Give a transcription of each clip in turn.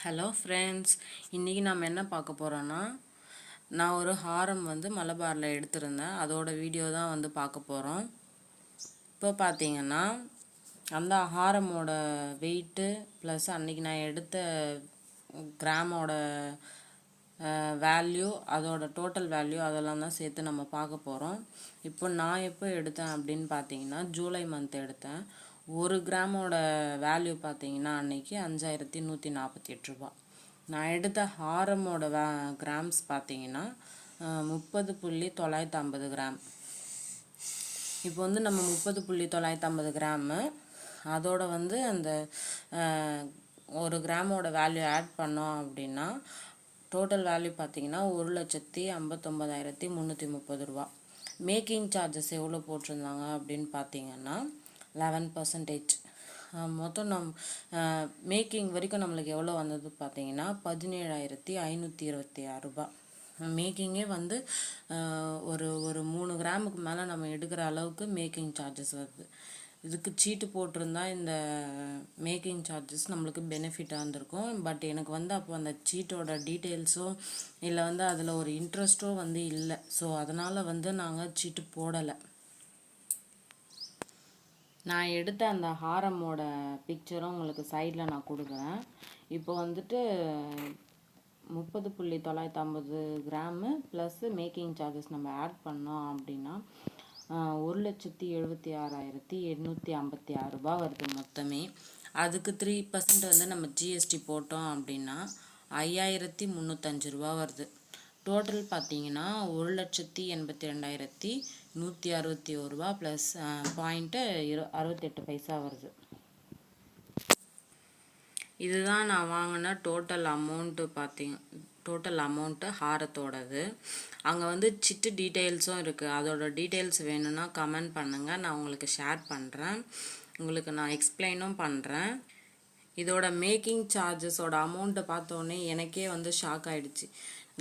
Hello friends, இன்றைக்கி நம்ம என்ன பார்க்க போகிறோன்னா, நான் ஒரு ஹாரம் வந்து மலபாரில் எடுத்திருந்தேன். அதோட வீடியோ தான் வந்து பார்க்க போகிறோம். இப்போ பார்த்தீங்கன்னா அந்த ஹாரமோட வெயிட்டு ப்ளஸ் அன்றைக்கி நான் எடுத்த கிராமோட வேல்யூ, அதோட டோட்டல் வேல்யூ அதெல்லாம் தான் சேர்த்து நம்ம பார்க்க போகிறோம். இப்போ நான் எப்போ எடுத்தேன் அப்படின்னு பார்த்தீங்கன்னா ஜூலை மந்த் எடுத்தேன். 1 கிராமோட வேல்யூ பார்த்தீங்கன்னா அன்றைக்கி 5148 ரூபா. நான் எடுத்த ஹாரமோட கிராம்ஸ் பார்த்தீங்கன்னா 30.950 கிராம். இப்போ வந்து நம்ம 30.950 கிராமு அதோட வந்து அந்த 1 கிராமோட வேல்யூ ஆட் பண்ணோம் அப்படின்னா டோட்டல் வேல்யூ பார்த்தீங்கன்னா 1,59,330 ரூபா. மேக்கிங் சார்ஜஸ் எவ்வளோ போட்டிருந்தாங்க அப்படின்னு பார்த்தீங்கன்னா 11%. மொத்தம் மேக்கிங் வரைக்கும் நம்மளுக்கு எவ்வளோ வந்தது பார்த்தீங்கன்னா 17,526 ரூபா. மேக்கிங்கே வந்து ஒரு 3 கிராமுக்கு மேலே நம்ம எடுக்கிற அளவுக்கு மேக்கிங் சார்ஜஸ் வருது. இதுக்கு சீட்டு போட்டிருந்தா இந்த மேக்கிங் சார்ஜஸ் நம்மளுக்கு பெனிஃபிட்டாக இருந்திருக்கும். பட் எனக்கு வந்து அப்போ அந்த சீட்டோட டீட்டெயில்ஸோ இல்லை வந்து அதில் ஒரு இன்ட்ரெஸ்ட்டோ வந்து இல்லை. ஸோ அதனால் வந்து நாங்கள் சீட்டு போடலை. நான் எடுத்த அந்த ஹாரமோட பிக்சரும் உங்களுக்கு சைடில் நான் கொடுக்குறேன். இப்போ வந்துட்டு 30.950 கிராமு ப்ளஸ் மேக்கிங் சார்ஜஸ் நம்ம ஆட் பண்ணோம் அப்படின்னா 1,76,856 ரூபா வருது மொத்தமே. அதுக்கு 3% வந்து நம்ம ஜிஎஸ்டி போட்டோம் அப்படின்னா 5,305 ரூபா வருது. டோட்டல் பார்த்தீங்கன்னா 1,82,161 ரூபா ப்ளஸ் 0.68 பைசா வருது. இதுதான் நான் வாங்கின டோட்டல் அமௌண்ட்டு ஹாரத்தோடது. அங்கே வந்து சிட்டு டீட்டெயில்ஸும் இருக்குது. அதோட டீட்டெயில்ஸ் வேணும்னா கமெண்ட் பண்ணுங்கள், நான் உங்களுக்கு ஷேர் பண்ணுறேன். உங்களுக்கு நான் எக்ஸ்பிளைனும் பண்ணுறேன். இதோட மேக்கிங் சார்ஜஸோட அமௌண்ட்டை பார்த்தோன்னே எனக்கே வந்து ஷாக் ஆகிடுச்சு.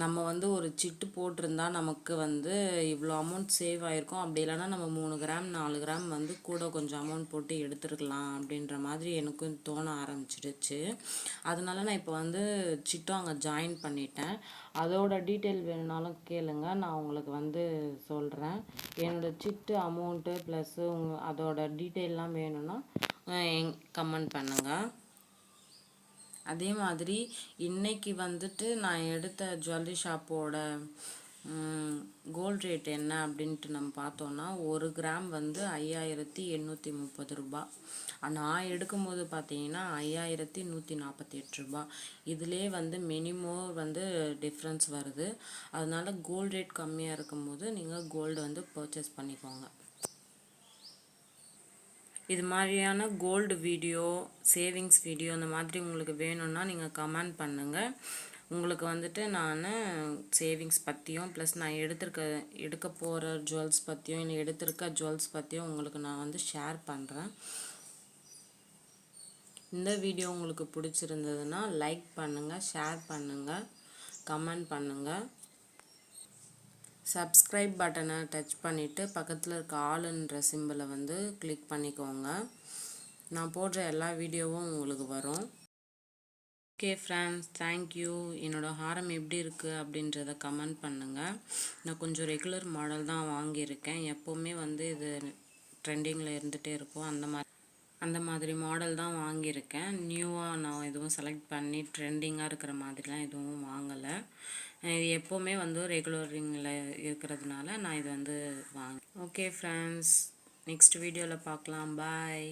நம்ம வந்து ஒரு சிட்டு போட்டிருந்தா நமக்கு வந்து இவ்வளோ அமௌண்ட் சேவ் ஆகிருக்கும். அப்படி இல்லைனா நம்ம 3 கிராம் 4 கிராம் வந்து கூட கொஞ்சம் அமௌண்ட் போட்டு எடுத்துருக்கலாம் அப்படின்ற மாதிரி எனக்கும் தோண ஆரம்பிச்சிடுச்சு. அதனால நான் இப்போ வந்து சிட்டும் அங்கே ஜாயின் பண்ணிட்டேன். அதோட டீட்டெயில் வேணுனாலும் கேளுங்க, நான் உங்களுக்கு வந்து சொல்கிறேன். என்னோடய சிட்டு அமௌண்ட்டு ப்ளஸ்ஸு அதோட டீட்டெயிலெலாம் வேணும்னா கமெண்ட் பண்ணுங்கள். அதே மாதிரி இன்றைக்கி வந்துட்டு நான் எடுத்த ஜுவல்லரி ஷாப்போட கோல்ட் ரேட் என்ன அப்படின்ட்டு நம்ம பார்த்தோன்னா 1 கிராம் வந்து 5,830 ரூபா. நான் எடுக்கும்போது பார்த்தீங்கன்னா 5,148 ரூபா. இதிலே வந்து மினிமம் வந்து டிஃப்ரென்ஸ் வருது. அதனால கோல்ட் ரேட் கம்மியாக இருக்கும்போது நீங்கள் கோல்டு வந்து பர்ச்சேஸ் பண்ணிக்கோங்க. இது மாதிரியான கோல்டு வீடியோ, சேவிங்ஸ் வீடியோ இந்த மாதிரி உங்களுக்கு வேணும்னா நீங்கள் கமெண்ட் பண்ணுங்கள். உங்களுக்கு வந்துட்டு நான் சேவிங்ஸ் பற்றியும் ப்ளஸ் நான் எடுக்க போகிற ஜுவல்ஸ் பற்றியும் இல்லை எடுத்திருக்க ஜுவல்ஸ் பற்றியும் உங்களுக்கு நான் வந்து ஷேர் பண்ணுறேன். இந்த வீடியோ உங்களுக்கு பிடிச்சிருந்ததுன்னா லைக் பண்ணுங்கள், ஷேர் பண்ணுங்கள், கமெண்ட் பண்ணுங்கள். சப்ஸ்கிரைப் பட்டனை டச் பண்ணிவிட்டு பக்கத்தில் இருக்க ஆளுன்ற சிம்பிளை வந்து கிளிக் பண்ணிக்கோங்க. நான் போடுற எல்லா வீடியோவும் உங்களுக்கு வரும். Okay friends, thank you. என்னோடய ஹாரம் எப்படி இருக்குது அப்படின்றத கமெண்ட் பண்ணுங்கள். நான் கொஞ்சம் ரெகுலர் மாடல் தான் வாங்கியிருக்கேன். எப்போவுமே வந்து இது ட்ரெண்டிங்கில் இருந்துகிட்டே இருக்கும். அந்த மாதிரி மாடல் தான் வாங்கியிருக்கேன். நியூவாக நான் எதுவும் செலக்ட் பண்ணி ட்ரெண்டிங்காக இருக்கிற மாதிரிலாம் எதுவும் வாங்கலை. இது எப்போவுமே வந்து ரெகுலரிங்கில் இருக்கிறதுனால நான் இது வந்து ஓகே ஃப்ரெண்ட்ஸ், நெக்ஸ்ட் வீடியோவில் பார்க்கலாம். பாய்.